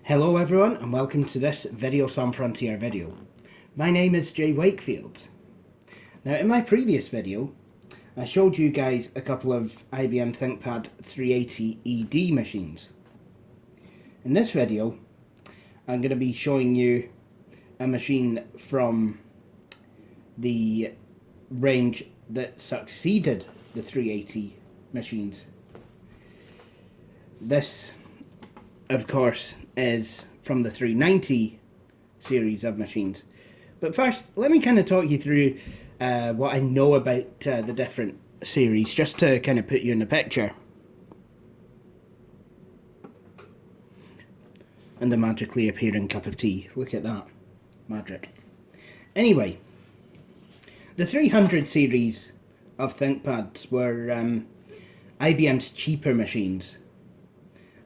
Hello everyone and welcome to this Video Some Frontier video. My name is Jay Wakefield. Now in my previous video I showed you guys a couple of IBM ThinkPad 380 ED machines. In this video I'm going to be showing you a machine from the range that succeeded the 380 machines. This of course is from the 390 series of machines. But first, let me kind of talk you through what I know about the different series, just to kind of put you in the picture. And the magically appearing cup of tea. Look at that. Magic. Anyway, the 300 series of ThinkPads were IBM's cheaper machines.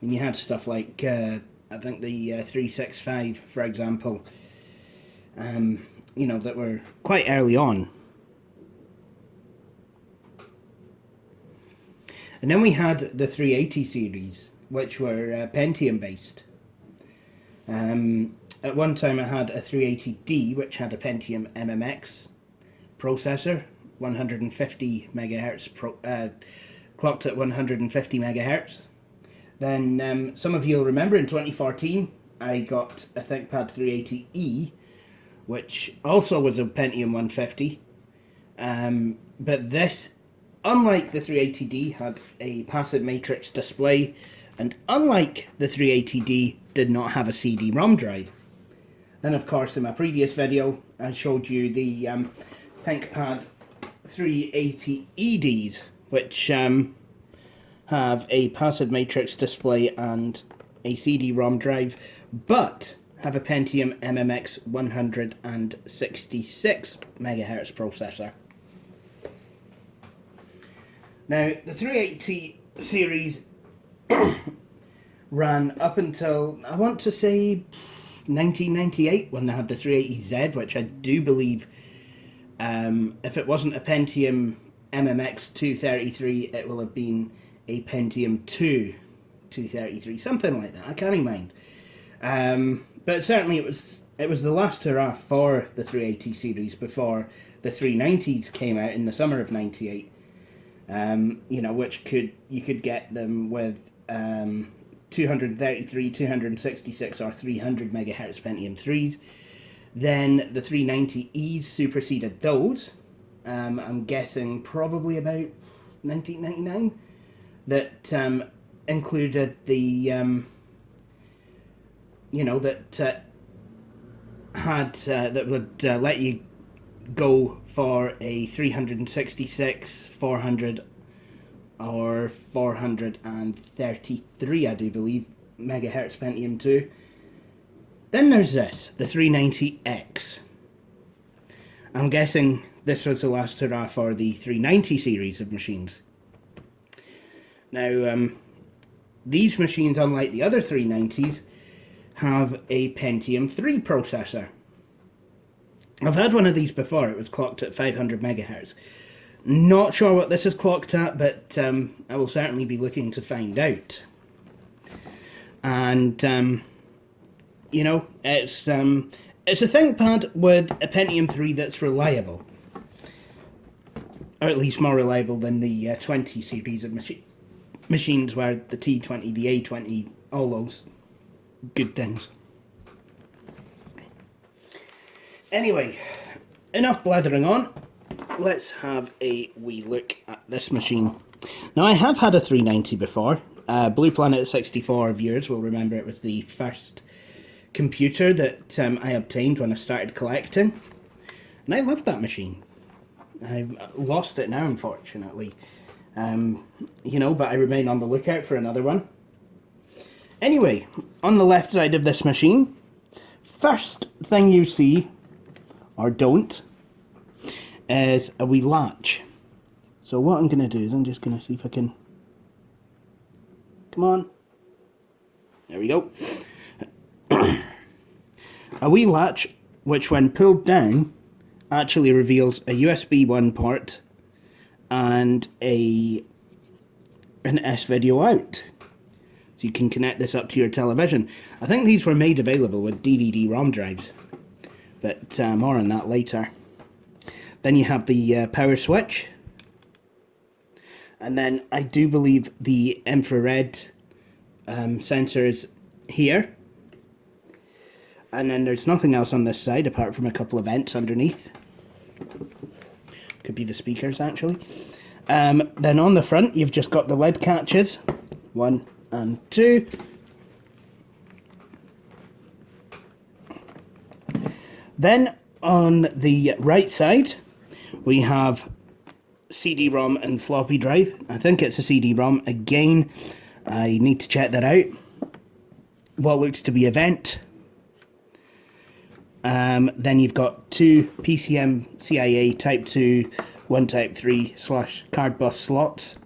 And you had stuff like, I think the 365, for example, you know, that were quite early on. And then we had the 380 series, which were Pentium based. At one time I had a 380D, which had a Pentium MMX processor, 150 megahertz, clocked at 150 megahertz. Then some of you will remember in 2014 I got a ThinkPad 380E, which also was a Pentium 150, but this, unlike the 380D, had a passive matrix display, and unlike the 380D, did not have a CD-ROM drive. Then of course in my previous video I showed you the ThinkPad 380EDs, which have a passive matrix display and a CD-ROM drive, but have a Pentium MMX 166 megahertz processor. Now, the 380 series ran up until, I want to say, 1998, when they had the 380Z, which I do believe, if it wasn't a Pentium MMX 233, it will have been a Pentium II 233, something like that. I can't mind. But certainly it was the last hurrah for the 380 series before the 390s came out in the summer of '98. You know, which you could get them with 233, 266, or 300 megahertz Pentium 3s. Then the 390Es superseded those. I'm guessing probably about 1999. That included the, you know, that had that would let you go for a 366, 400, or 433, I do believe, megahertz Pentium II. Then there's this, the 390X. I'm guessing this was the last hurrah for the 390 series of machines. Now, these machines, unlike the other 390s, have a Pentium III processor. I've had one of these before. It was clocked at 500 megahertz. Not sure what this is clocked at, but I will certainly be looking to find out. And, you know, it's a ThinkPad with a Pentium III that's reliable. Or at least more reliable than the 20 series of machines where the T20, the A20, all those good things. Anyway, enough blathering on. Let's have a wee look at this machine. Now, I have had a 390 before. Blue Planet 64 viewers will remember it was the first computer that I obtained when I started collecting. And I loved that machine. I've lost it now, unfortunately. You know, but I remain on the lookout for another one. Anyway, on the left side of this machine, first thing you see, or don't, is a wee latch. So what I'm going to do is I'm just going to see if I can... Come on. There we go. A wee latch, which when pulled down, actually reveals a USB 1 port and an S-video out. So So you can connect this up to your television. I think these were made available with DVD-ROM drives, but more on that later. Then you have the power switch, and then I do believe the infrared sensor is here. And then there's nothing else on this side apart from a couple of vents underneath. Could be the speakers actually. Then on the front you've just got the lid catches, 1 and 2. Then on the right side we have CD-ROM and Floppy Drive. I think it's a CD-ROM. Again, I need to check that out. What looks to be a vent. Then you've got 2 PCM-CIA Type 2, 1 Type 3 / card bus slots.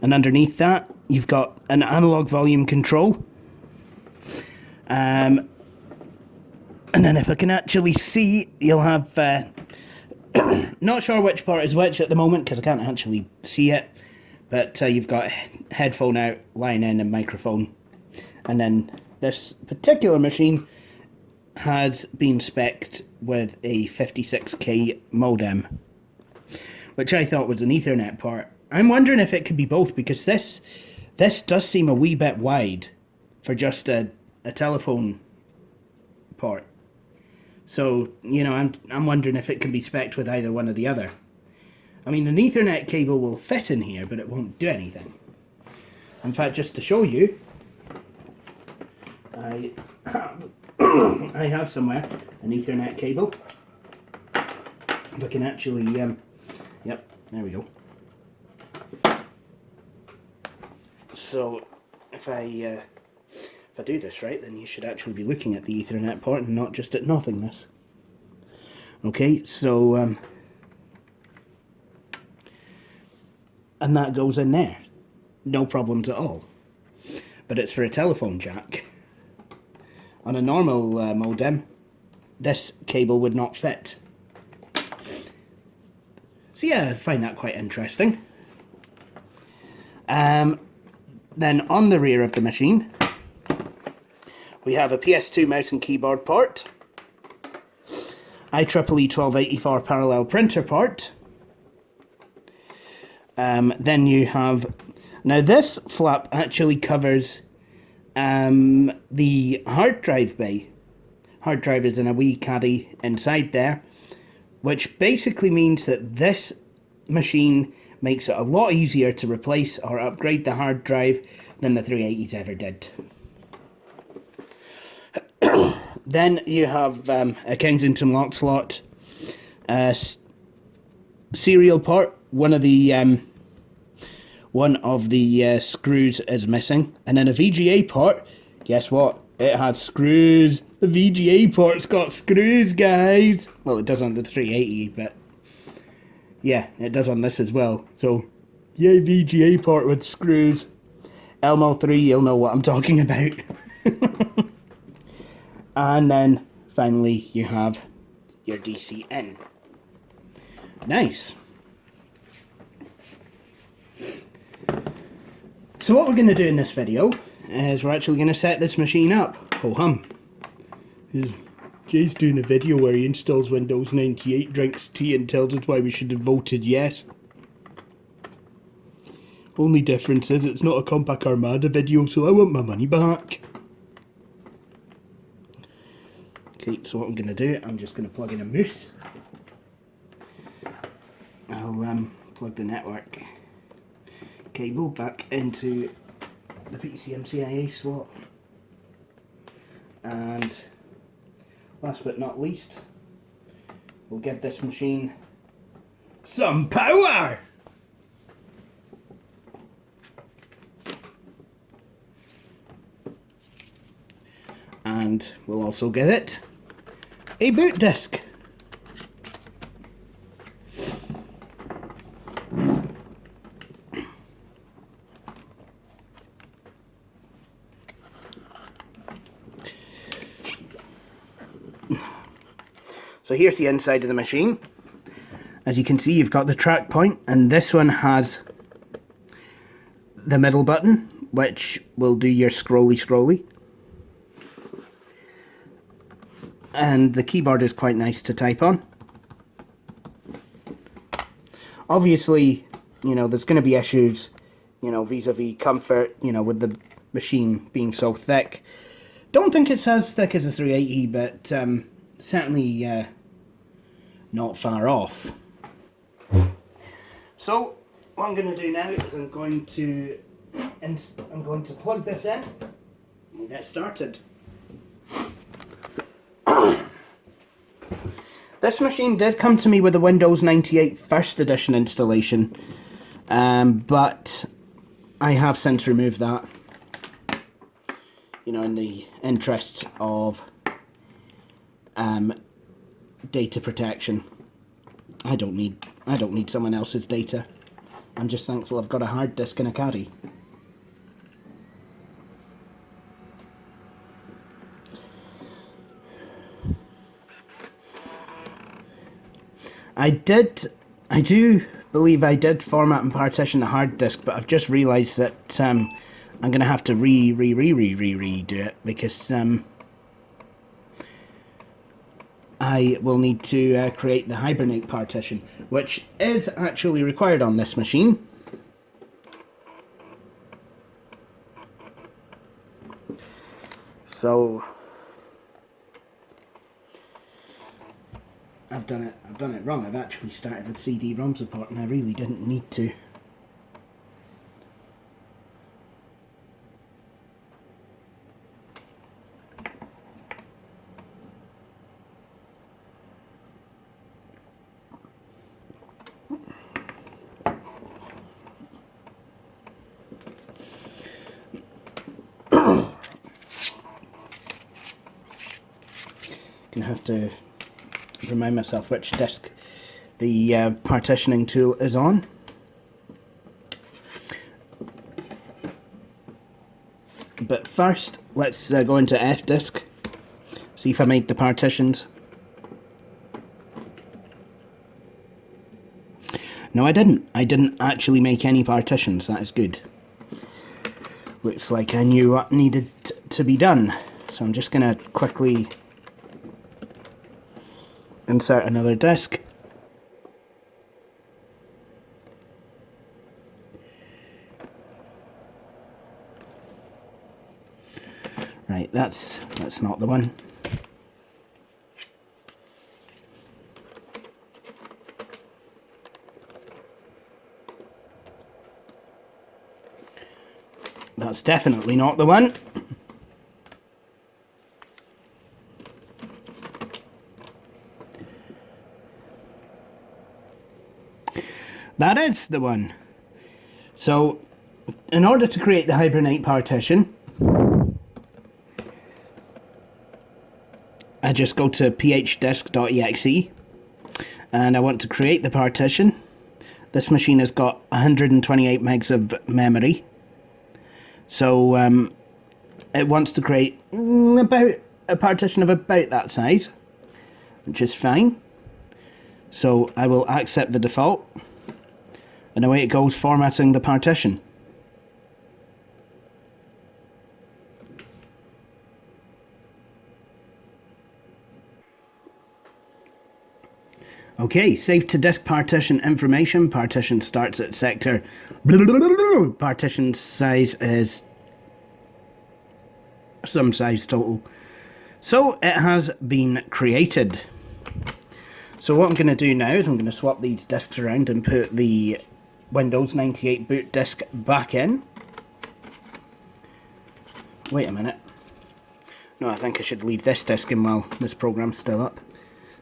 And underneath that, you've got an analog volume control. And then if I can actually see, you'll have... not sure which part is which at the moment, because I can't actually see it. But you've got headphone out, line in, and microphone. And then this particular machine has been spec'd with a 56k modem, which I thought was an Ethernet port. I'm wondering if it could be both, because this does seem a wee bit wide for just a telephone port. So, you know, I'm wondering if it can be spec'd with either one or the other. I mean, an Ethernet cable will fit in here, but it won't do anything. In fact, just to show you, I have somewhere an Ethernet cable. If I can actually, yep, there we go. So if I do this right, then you should actually be looking at the Ethernet port and not just at nothingness. Okay, so and that goes in there, no problems at all. But it's for a telephone jack. On a normal modem, this cable would not fit. So yeah, I find that quite interesting. Then on the rear of the machine, we have a PS2 mouse and keyboard port, IEEE 1284 parallel printer port. Then you have, now this flap actually covers the hard drive bay. Hard drive is in a wee caddy inside there, which basically means that this machine makes it a lot easier to replace or upgrade the hard drive than the 380s ever did. Then you have a Kensington lock slot, serial port. One of the screws is missing, and then a VGA port. Guess what? It has screws. The VGA port's got screws, guys. Well, it does on the 380, but yeah, it does on this as well. So, yay, VGA port with screws. Elmo 3, you'll know what I'm talking about. And then finally you have your DC in. Nice. So what we're going to do in this video is we're actually going to set this machine up. Ho hum. Jay's doing a video where he installs Windows 98, drinks tea and tells us why we should have voted yes. Only difference is it's not a Compaq Armada video, so I want my money back. Okay, so what I'm going to do, I'm just going to plug in a moose. I'll plug the network cable back into the PCM-CIA slot. And last but not least, we'll give this machine some power! And we'll also give it a boot disk. So here's the inside of the machine. As you can see, you've got the track point, and this one has the middle button, which will do your scrolly. And the keyboard is quite nice to type on. Obviously, you know, there's going to be issues, you know, vis-a-vis comfort, you know, with the machine being so thick. Don't think it's as thick as a 380, but certainly not far off. So what I'm going to do now is I'm going to plug this in and get started. This machine did come to me with a Windows 98 First Edition installation, but I have since removed that, you know, in the interests of data protection. I don't need someone else's data. I'm just thankful I've got a hard disk and a caddy. I do believe I did format and partition the hard disk, but I've just realised that I'm going to have to redo it, because I will need to create the Hibernate partition, which is actually required on this machine. So I've done it wrong. I've actually started with CD-ROM support, and I really didn't need to. Gonna have to remind myself which disk the partitioning tool is on. But first, let's go into F disk, see if I made the partitions. No, I didn't. I didn't actually make any partitions. That is good. Looks like I knew what needed to be done. So I'm just going to quickly insert another disk. Right, that's not the one. That's definitely not the one. That is the one. So, in order to create the Hibernate partition, I just go to phdisk.exe and I want to create the partition. This machine has got 128 megs of memory. So it wants to create about a partition of about that size, which is fine. So I will accept the default, and away it goes, formatting the partition. Okay, save to disk partition information. Partition starts at sector. Partition size is some size total. So it has been created. So what I'm going to do now is I'm going to swap these disks around and put the Windows 98 boot disk back in. Wait a minute. No, I think I should leave this disk in while this program's still up.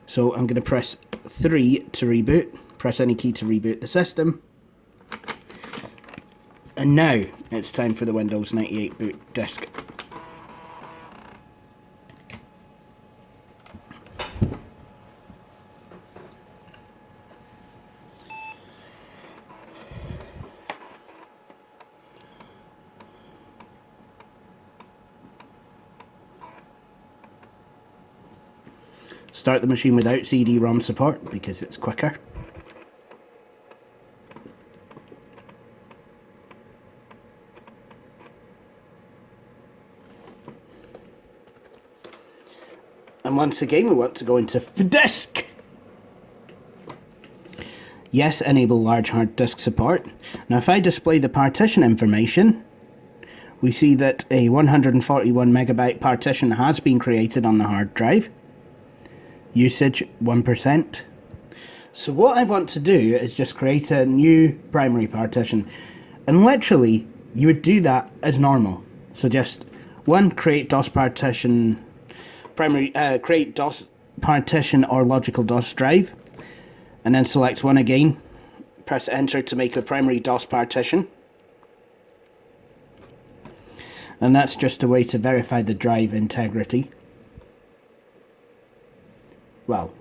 So I'm going to press 3 to reboot. Press any key to reboot the system. And now it's time for the Windows 98 boot disk. Start the machine without CD-ROM support because it's quicker. And once again, we want to go into disk. Yes, enable large hard disk support. Now if I display the partition information, we see that a 141 megabyte partition has been created on the hard drive. Usage 1%. So what I want to do is just create a new primary partition. And literally, you would do that as normal. So just create DOS partition, create DOS partition or logical DOS drive. And then select one again. Press enter to make a primary DOS partition. And that's just a way to verify the drive integrity. Well,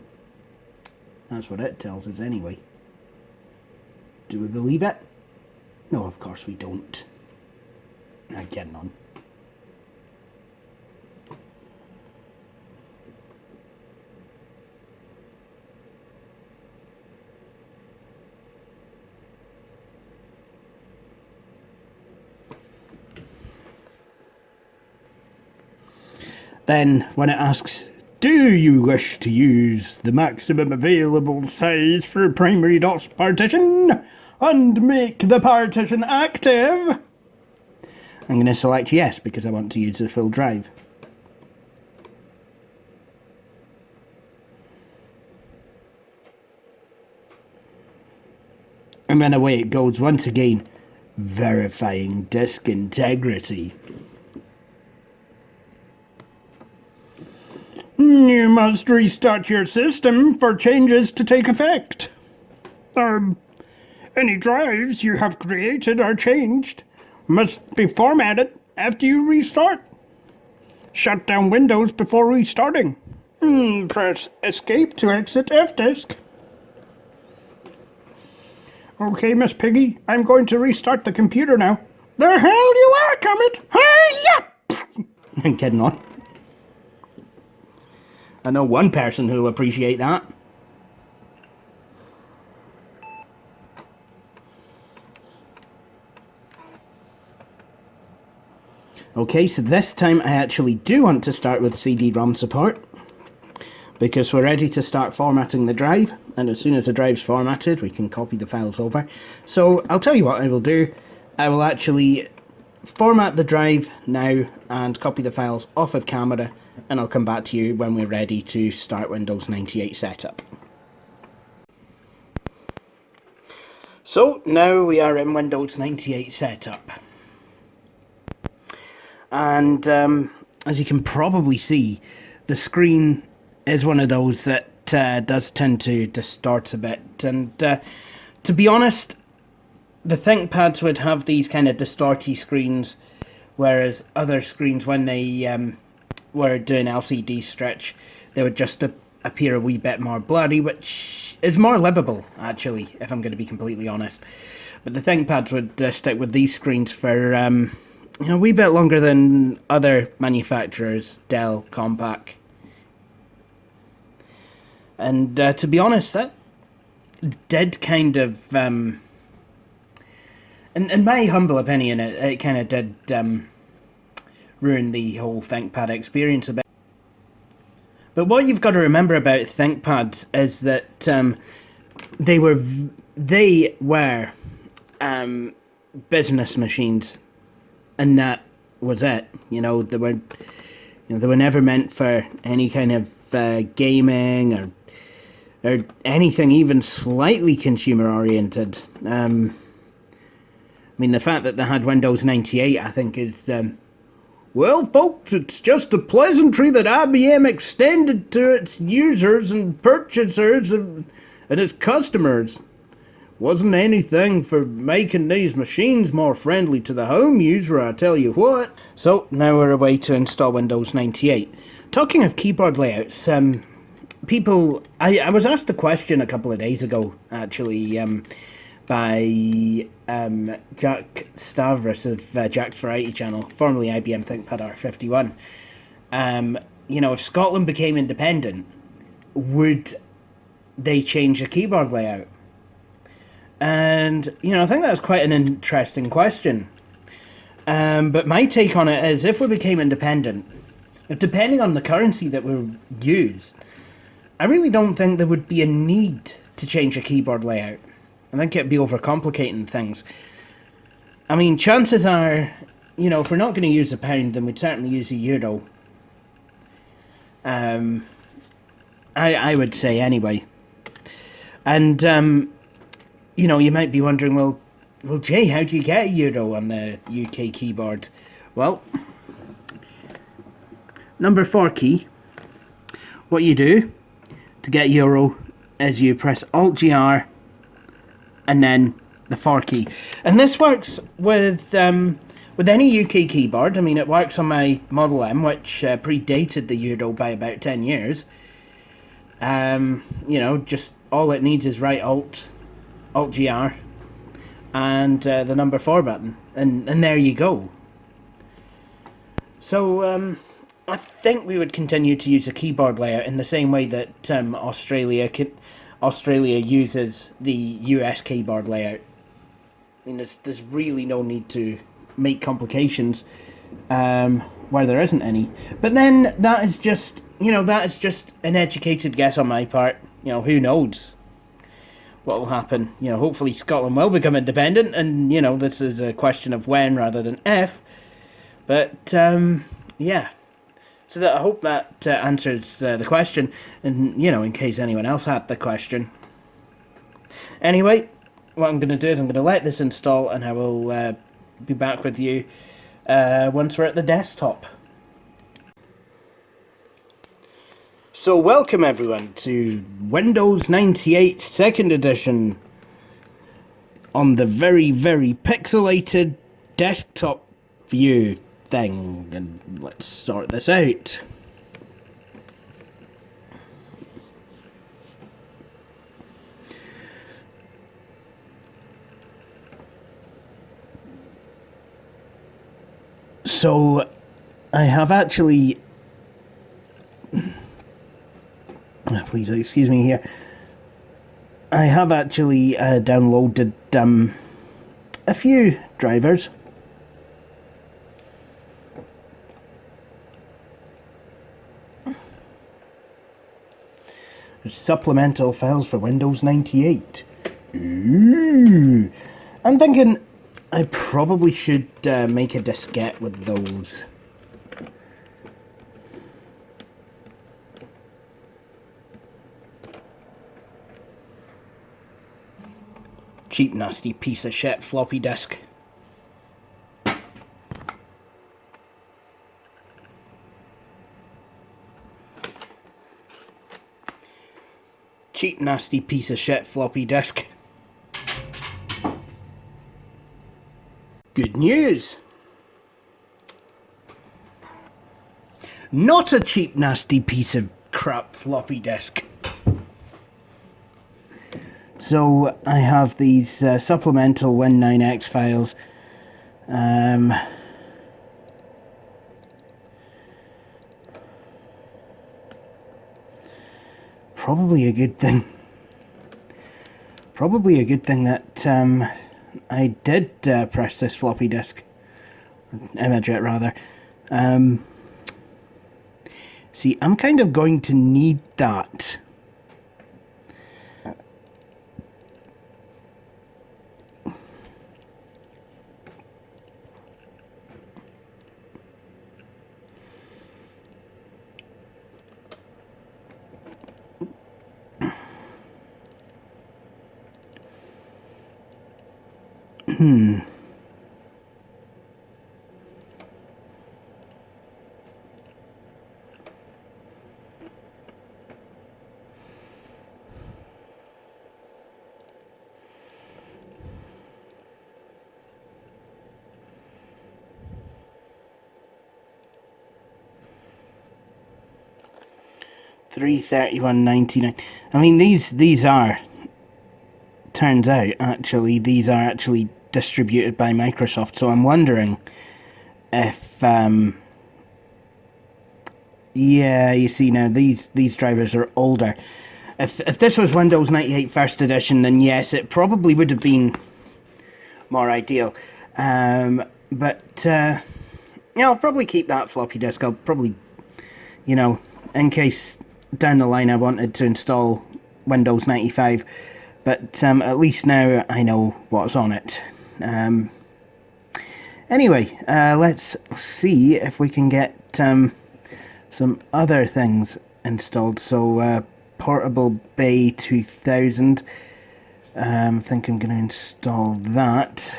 that's what it tells us anyway. Do we believe it? No, of course we don't. I'm getting on. Then, when it asks, do you wish to use the maximum available size for primary DOS partition and make the partition active? I'm going to select yes because I want to use the full drive. And then away it goes once again, verifying disk integrity. You must restart your system for changes to take effect. Any drives you have created or changed must be formatted after you restart. Shut down Windows before restarting. Press Escape to exit F-Disk. Okay, Miss Piggy, I'm going to restart the computer now. The hell you are, Kermit! Hey, yep! I'm kidding on. I know one person who'll appreciate that. Okay, so this time I actually do want to start with CD-ROM support, because we're ready to start formatting the drive, and as soon as the drive's formatted we can copy the files over. So I'll tell you what I will do. I will actually format the drive now and copy the files off of camera, and I'll come back to you when we're ready to start Windows 98 setup. So now we are in Windows 98 setup, and as you can probably see, the screen is one of those that does tend to distort a bit, and to be honest, the ThinkPads would have these kind of distorty screens, whereas other screens, when they were doing LCD stretch, they would just appear a wee bit more blurry, which is more livable, actually, if I'm going to be completely honest. But the ThinkPads would stick with these screens for a wee bit longer than other manufacturers, Dell, Compaq. And to be honest, that did kind of, in my humble opinion, it kind of did ruin the whole ThinkPad experience a bit. But what you've got to remember about ThinkPads is that they were business machines, and that was it. They were never meant for any kind of gaming or anything even slightly consumer oriented. I mean, the fact that they had Windows 98, I think, is well, folks, it's just a pleasantry that IBM extended to its users and purchasers and its customers. Wasn't anything for making these machines more friendly to the home user, I tell you what. So, now we're away to install Windows 98. Talking of keyboard layouts, I was asked a question a couple of days ago, actually, by Jack Stavros of Jack's Variety Channel, formerly IBM ThinkPad R51. If Scotland became independent, would they change the keyboard layout? And, I think that's quite an interesting question. But my take on it is, if we became independent, depending on the currency that we use, I really don't think there would be a need to change a keyboard layout. I think it'd be overcomplicating things. I mean, chances are, you know, if we're not going to use a pound, then we'd certainly use a euro. I would say anyway. And, you know, you might be wondering, well, Jay, how do you get a euro on the UK keyboard? Well, number 4 key, what you do to get euro is you press Alt-GR and then the 4 key. And this works with any UK keyboard. I mean, it works on my Model M, which predated the euro by about 10 years. You know, just all it needs is right Alt-GR and the number 4 button, and there you go. So I think we would continue to use a keyboard layout in the same way that Australia uses the US keyboard layout. I mean, there's really no need to make complications where there isn't any. But then that is just, you know, that is just an educated guess on my part. You know, who knows what will happen. You know, hopefully Scotland will become independent, and, you know, this is a question of when rather than if. But, yeah. So that, I hope that answers the question, and, you know, in case anyone else had the question. Anyway, what I'm going to do is I'm going to let this install, and I will be back with you once we're at the desktop. So welcome everyone to Windows 98 2nd edition on the very, very pixelated desktop view thing, and let's sort this out. So I have actually, please excuse me here, I have actually downloaded a few drivers. Supplemental files for Windows 98. Ooh. I'm thinking I probably should make a diskette with those. Cheap, nasty piece of shit floppy disk. Cheap, nasty piece of shit floppy disk. Good news! Not a cheap, nasty piece of crap floppy disk. So I have these supplemental Win9X files. Probably a good thing. Probably a good thing that I did press this floppy disk. Image it rather. See, I'm kind of going to need that. Hmm. 331.99. I mean, these are, turns out, actually, these are actually distributed by Microsoft, so I'm wondering if, yeah, you see now, these drivers are older. If this was Windows 98 First Edition, then yes, it probably would have been more ideal. But, yeah, I'll probably keep that floppy disk. I'll probably you know, in case down the line I wanted to install Windows 95. But at least now I know what's on it. Anyway, let's see if we can get some other things installed. So, Portable Bay 2000. I think I'm going to install that.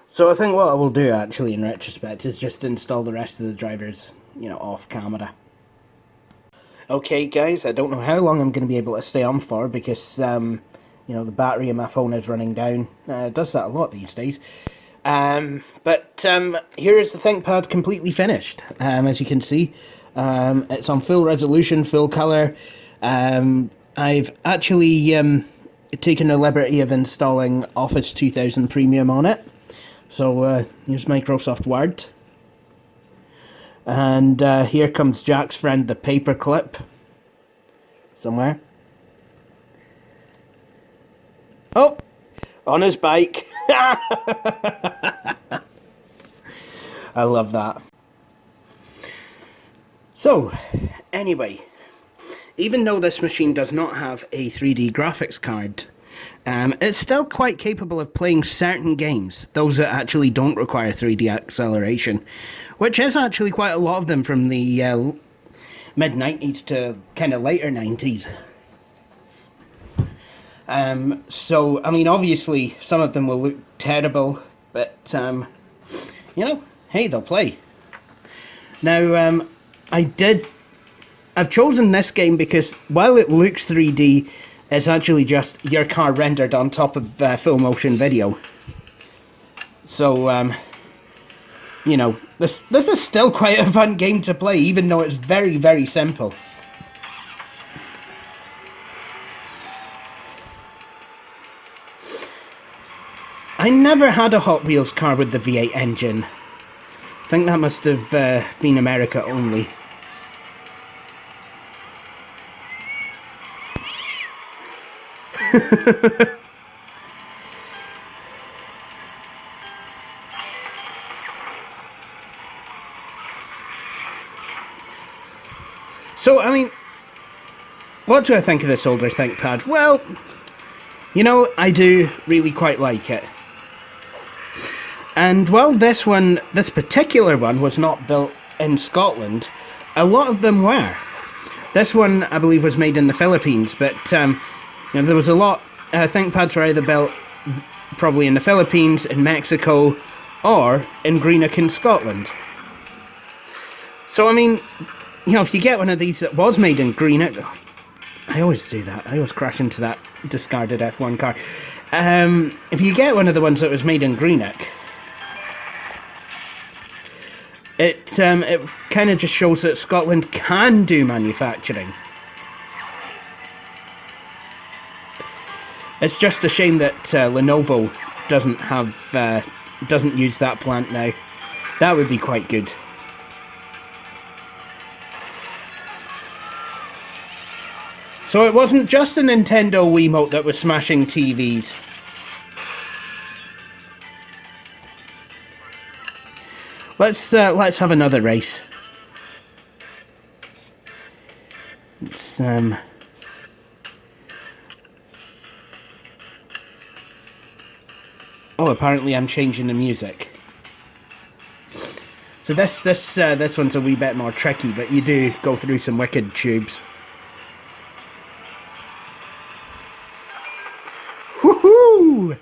So I think what I will do actually in retrospect is just install the rest of the drivers, you know, off camera. Okay guys, I don't know how long I'm going to be able to stay on for because, you know, the battery in my phone is running down. It does that a lot these days. But here is the ThinkPad completely finished. As you can see, it's on full resolution, full colour. I've actually taken the liberty of installing Office 2000 Premium on it. So here's Microsoft Word. And here comes Jack's friend, the paperclip. Somewhere. Oh! On his bike. I love that. So, anyway, even though this machine does not have a 3D graphics card, it's still quite capable of playing certain games, those that actually don't require 3D acceleration, which is actually quite a lot of them from the mid-90s to kind of later 90s. So, I mean, obviously, some of them will look terrible, but, you know, hey, they'll play. Now, I've chosen this game because while it looks 3D, it's actually just your car rendered on top of full motion video. So, you know, this is still quite a fun game to play, even though it's very, very simple. I never had a Hot Wheels car with the V8 engine. I think that must have been America only. So, I mean, what do I think of this older ThinkPad? Well, you know, I do really quite like it. And while this particular one was not built in Scotland, a lot of them were. This one, I believe, was made in the Philippines, but you know, there was a lot. ThinkPads were either built probably in the Philippines, in Mexico, or in Greenock in Scotland. So, I mean, you know, if you get one of these that was made in Greenock, I always do that. I always crash into that discarded F1 car. If you get one of the ones that was made in Greenock, it kind of just shows that Scotland can do manufacturing. It's just a shame that Lenovo doesn't use that plant now. That would be quite good. So it wasn't just a Nintendo Wiimote that was smashing TVs. Let's have another race. It's oh, apparently I'm changing the music. So this one's a wee bit more tricky, but you do go through some wicked tubes. Woohoo!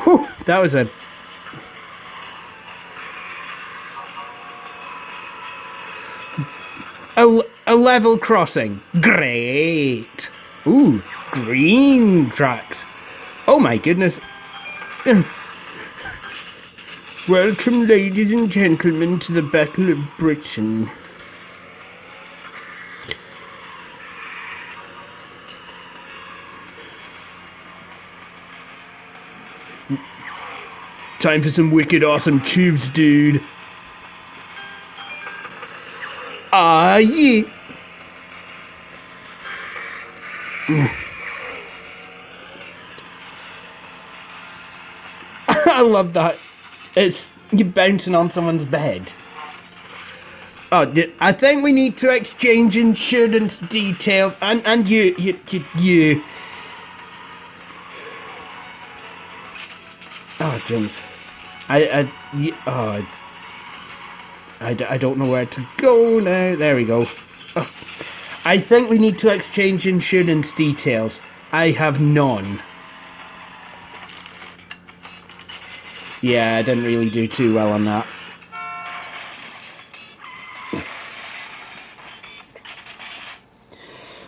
Whew, that was a level crossing. Great! Ooh, green tracks. Oh my goodness. Welcome, ladies and gentlemen, to the Battle of Britain. Time for some wicked awesome tubes, dude. Ah, yeah. I love that. It's you bouncing on someone's bed. Oh, I think we need to exchange insurance details. And you. Oh, James. I don't know where to go now. There we go. Oh, I think we need to exchange insurance details. I have none. Yeah, I didn't really do too well on that.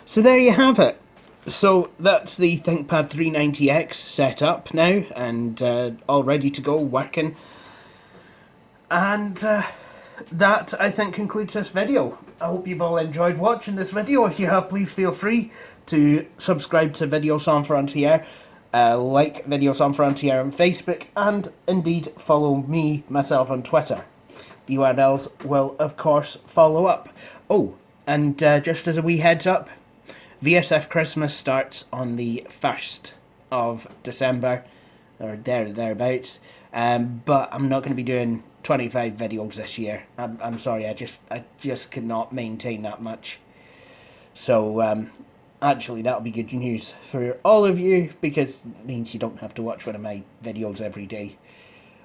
So there you have it. So that's the ThinkPad 390X set up now and all ready to go, working. And that, I think, concludes this video. I hope you've all enjoyed watching this video. If you have, please feel free to subscribe to Videos on Frontier, like Videos on Frontier on Facebook, and indeed follow myself on Twitter. The URLs will, of course, follow up. Oh, and just as a wee heads up, VSF Christmas starts on the 1st of December, or thereabouts. But I'm not going to be doing 25 videos this year. I'm sorry, I just could not maintain that much. So actually that'll be good news for all of you, because it means you don't have to watch one of my videos every day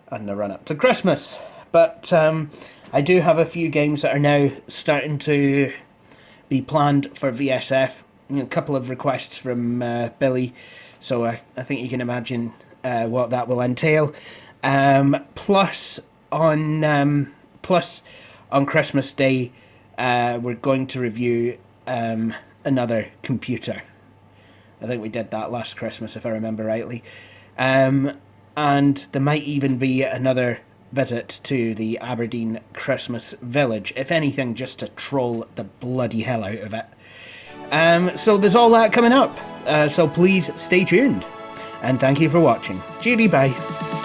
on the run up to Christmas. But I do have a few games that are now starting to be planned for VSF. A couple of requests from Billy, so I think you can imagine what that will entail. Plus on Christmas Day, we're going to review another computer. I think we did that last Christmas, if I remember rightly. And there might even be another visit to the Aberdeen Christmas Village, if anything, just to troll the bloody hell out of it. So there's all that coming up. So please stay tuned. And thank you for watching. Cheery bye.